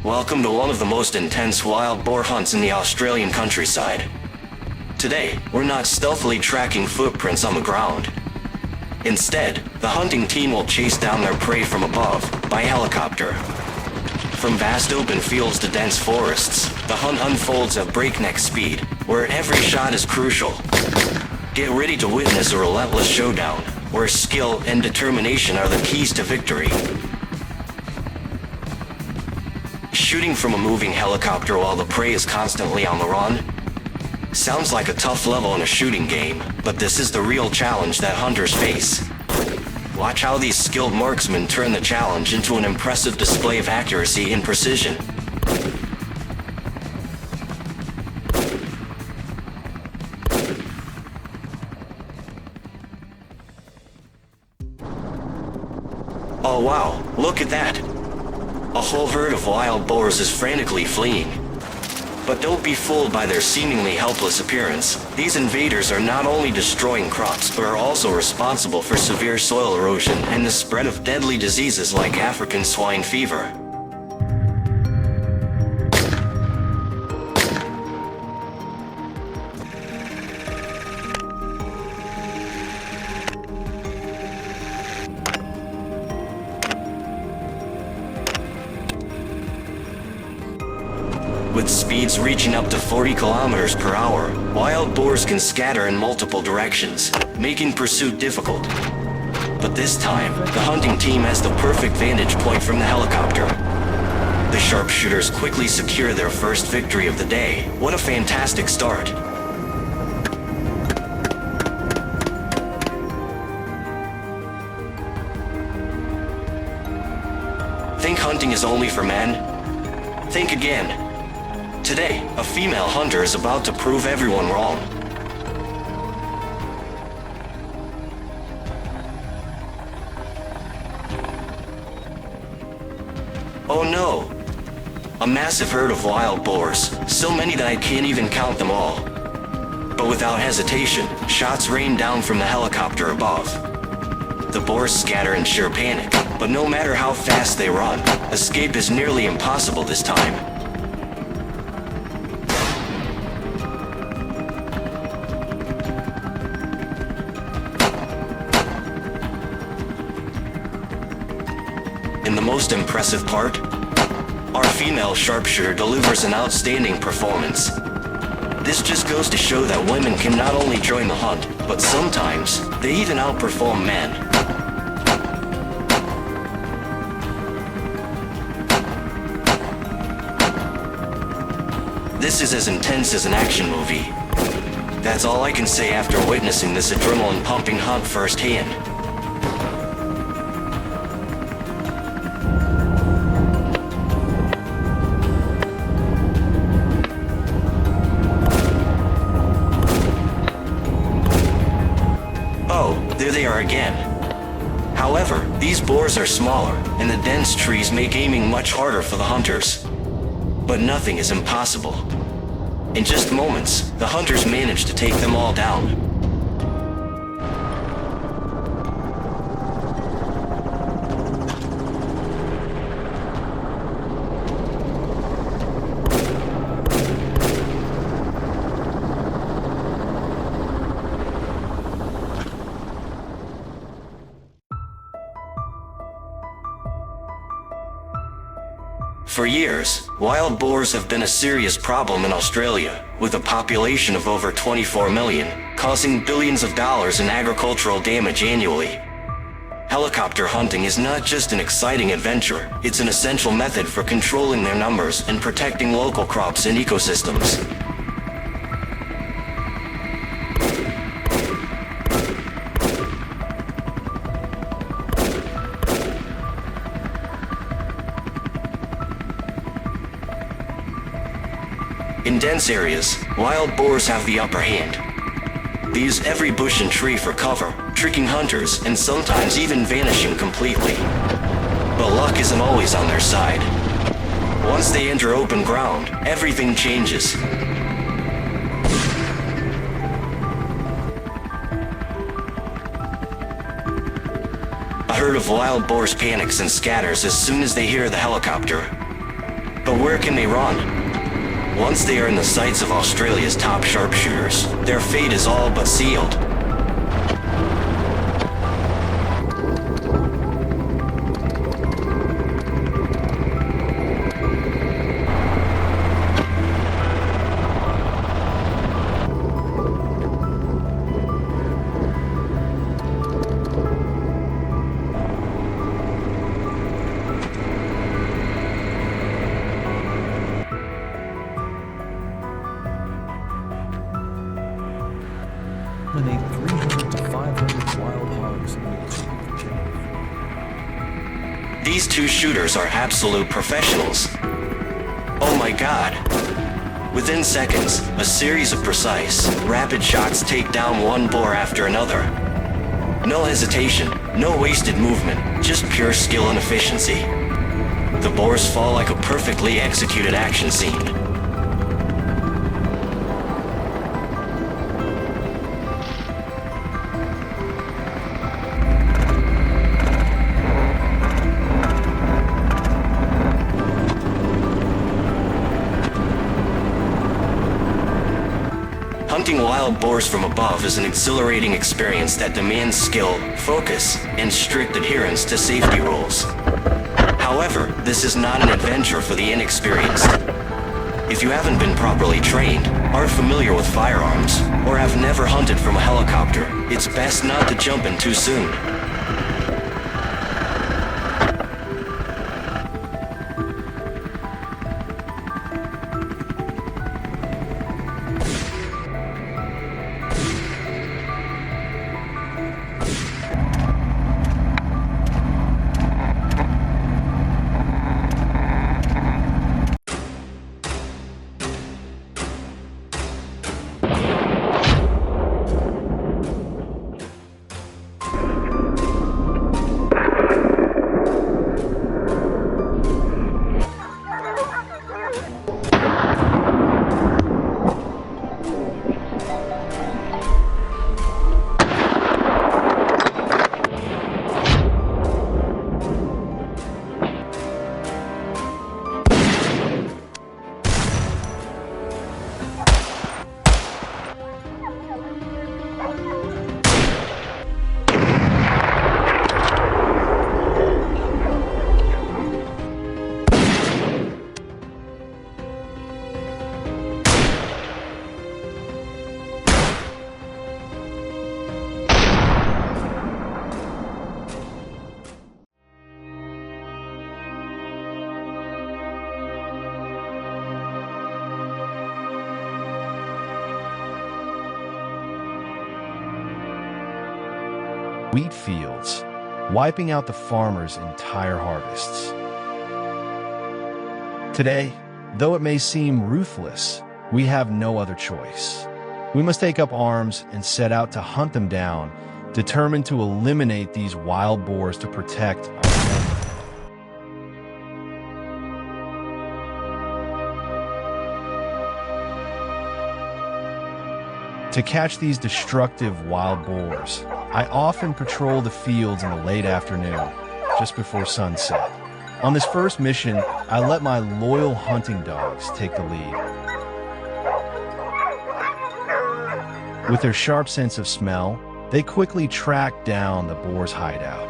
Welcome to one of the most intense wild boar hunts in the Australian countryside. Today, we're not stealthily tracking footprints on the ground. Instead, the hunting team will chase down their prey from above, by helicopter. From vast open fields to dense forests, the hunt unfolds at breakneck speed, where every shot is crucial. Get ready to witness a relentless showdown, where skill and determination are the keys to victory. Shooting from a moving helicopter while the prey is constantly on the run? Sounds like a tough level in a shooting game, but this is the real challenge that hunters face. Watch how these skilled marksmen turn the challenge into an impressive display of accuracy and precision. Oh wow, look at that! A whole herd of wild boars is frantically fleeing. But don't be fooled by their seemingly helpless appearance. These invaders are not only destroying crops but are also responsible for severe soil erosion and the spread of deadly diseases like African swine fever. With speeds reaching up to 40 kilometers per hour, wild boars can scatter in multiple directions, making pursuit difficult. But this time, the hunting team has the perfect vantage point from the helicopter. The sharpshooters quickly secure their first victory of the day. What a fantastic start! Think hunting is only for men? Think again. Today, a female hunter is about to prove everyone wrong. Oh no! A massive herd of wild boars, so many that I can't even count them all. But without hesitation, shots rain down from the helicopter above. The boars scatter in sheer panic, but no matter how fast they run, escape is nearly impossible this time. And the most impressive part? Our female sharpshooter delivers an outstanding performance. This just goes to show that women can not only join the hunt, but sometimes they even outperform men. This is as intense as an action movie. That's all I can say after witnessing this adrenaline-pumping hunt firsthand. There they are again. However, these boars are smaller, and the dense trees make aiming much harder for the hunters. But nothing is impossible. In just moments, the hunters manage to take them all down. For years, wild boars have been a serious problem in Australia, with a population of over 24 million, causing billions of dollars in agricultural damage annually. Helicopter hunting is not just an exciting adventure, it's an essential method for controlling their numbers and protecting local crops and ecosystems. In dense areas, wild boars have the upper hand. They use every bush and tree for cover, tricking hunters and sometimes even vanishing completely. But luck isn't always on their side. Once they enter open ground, everything changes. A herd of wild boars panics and scatters as soon as they hear the helicopter. But where can they run? Once they are in the sights of Australia's top sharpshooters, their fate is all but sealed. Eliminate 300 to 500 wild hogs in a These two shooters are absolute professionals. Oh my god. Within seconds, a series of precise, rapid shots take down one boar after another. No hesitation, no wasted movement, just pure skill and efficiency. The boars fall like a perfectly executed action scene. Hunting wild boars from above is an exhilarating experience that demands skill, focus, and strict adherence to safety rules. However, this is not an adventure for the inexperienced. If you haven't been properly trained, aren't familiar with firearms, or have never hunted from a helicopter, it's best not to jump in too soon. Wheat fields, wiping out the farmer's entire harvests. Today, though it may seem ruthless, we have no other choice. We must take up arms and set out to hunt them down, determined to eliminate these wild boars to protect our homeland. To catch these destructive wild boars, I often patrol the fields in the late afternoon, just before sunset. On this first mission, I let my loyal hunting dogs take the lead. With their sharp sense of smell, they quickly tracked down the boar's hideout.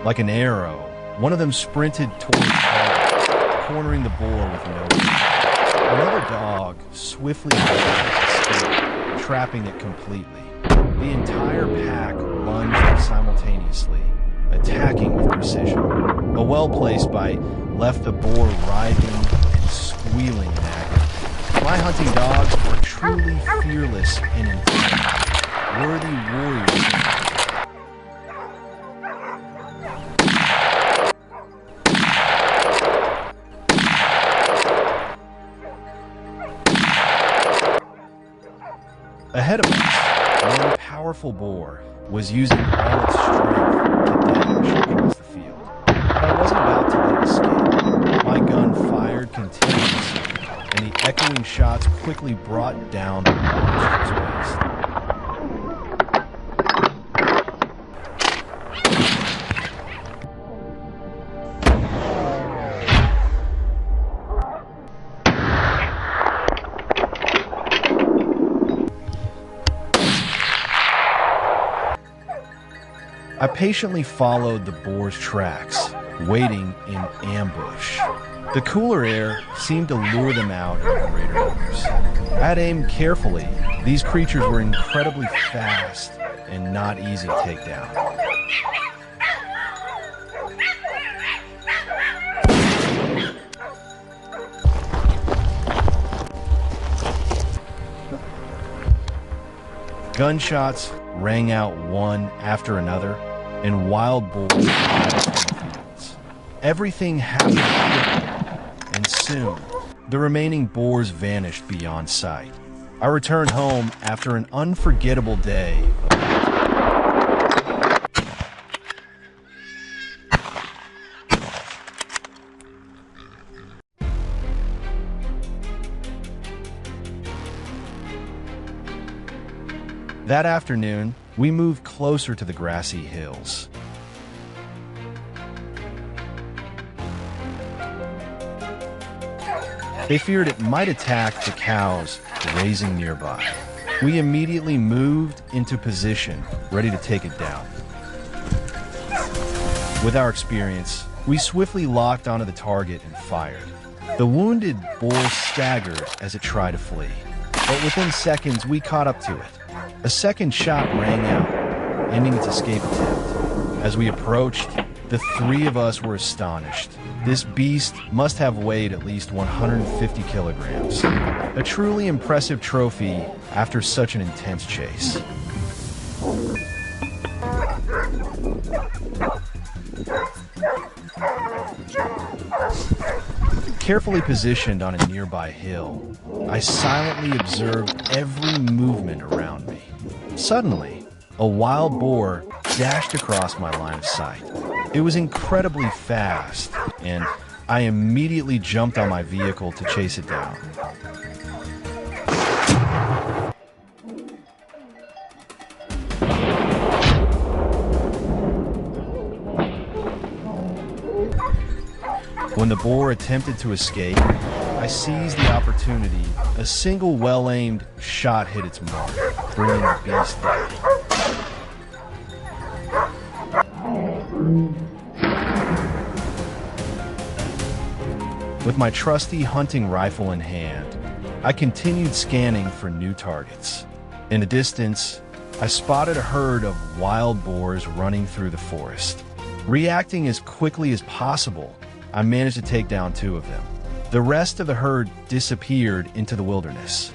Like an arrow, one of them sprinted toward the target, cornering the boar with no aim. Another dog swiftly escaped, trapping it completely. The entire pack lunged simultaneously, attacking with precision. A well-placed bite left the boar writhing and squealing in agony. My hunting dogs were truly fearless and intent, worthy warriors. Ahead of us, one powerful boar was using all its strength to dash across the field. But I wasn't about to let it escape. My gun fired continuously, and the echoing shots quickly brought down the monster's waist. patiently followed the boar's tracks, waiting in ambush. The cooler air seemed to lure them out in greater numbers. I had aimed carefully. These creatures were incredibly fast and not easy to take down. Gunshots rang out one after another, and wild boars ravaged the fields. Everything happened quickly, and soon, the remaining boars vanished beyond sight. I returned home after an unforgettable day of That afternoon, we moved closer to the grassy hills. They feared it might attack the cows grazing nearby. We immediately moved into position, ready to take it down. With our experience, we swiftly locked onto the target and fired. The wounded boar staggered as it tried to flee, but within seconds we caught up to it. A second shot rang out, ending its escape attempt. As we approached, the three of us were astonished. This beast must have weighed at least 150 kilograms. A truly impressive trophy after such an intense chase. Carefully positioned on a nearby hill, I silently observed every movement around me. Suddenly, a wild boar dashed across my line of sight. It was incredibly fast, and I immediately jumped on my vehicle to chase it down. When the boar attempted to escape, I seized the opportunity. A single well-aimed shot hit its mark, bringing the beast down. With my trusty hunting rifle in hand, I continued scanning for new targets. In the distance, I spotted a herd of wild boars running through the forest. Reacting as quickly as possible, I managed to take down 2 of them. The rest of the herd disappeared into the wilderness.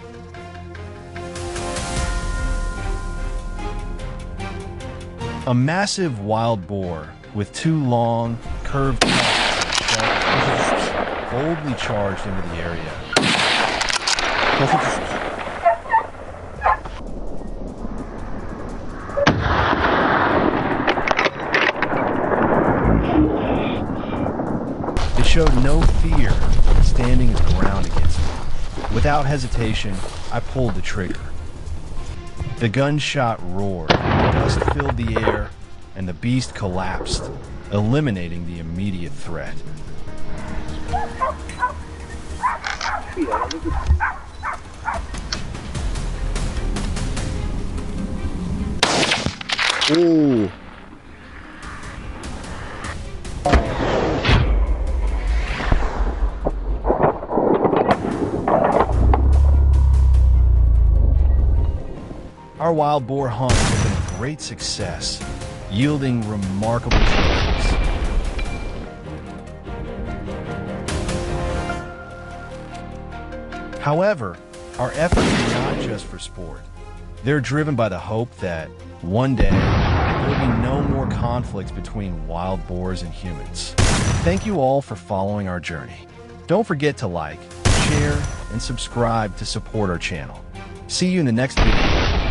A massive wild boar with 2 long, curved tusks and sharp teeth boldly charged into the area. It showed no fear, standing its ground against me. Without hesitation, I pulled the trigger. The gunshot roared, dust filled the air, and the beast collapsed, eliminating the immediate threat. Ooh. Our wild boar hunt has been a great success, yielding remarkable trophies. However, our efforts are not just for sport. They're driven by the hope that one day there will be no more conflicts between wild boars and humans. Thank you all for following our journey. Don't forget to like, share, and subscribe to support our channel. See you in the next video.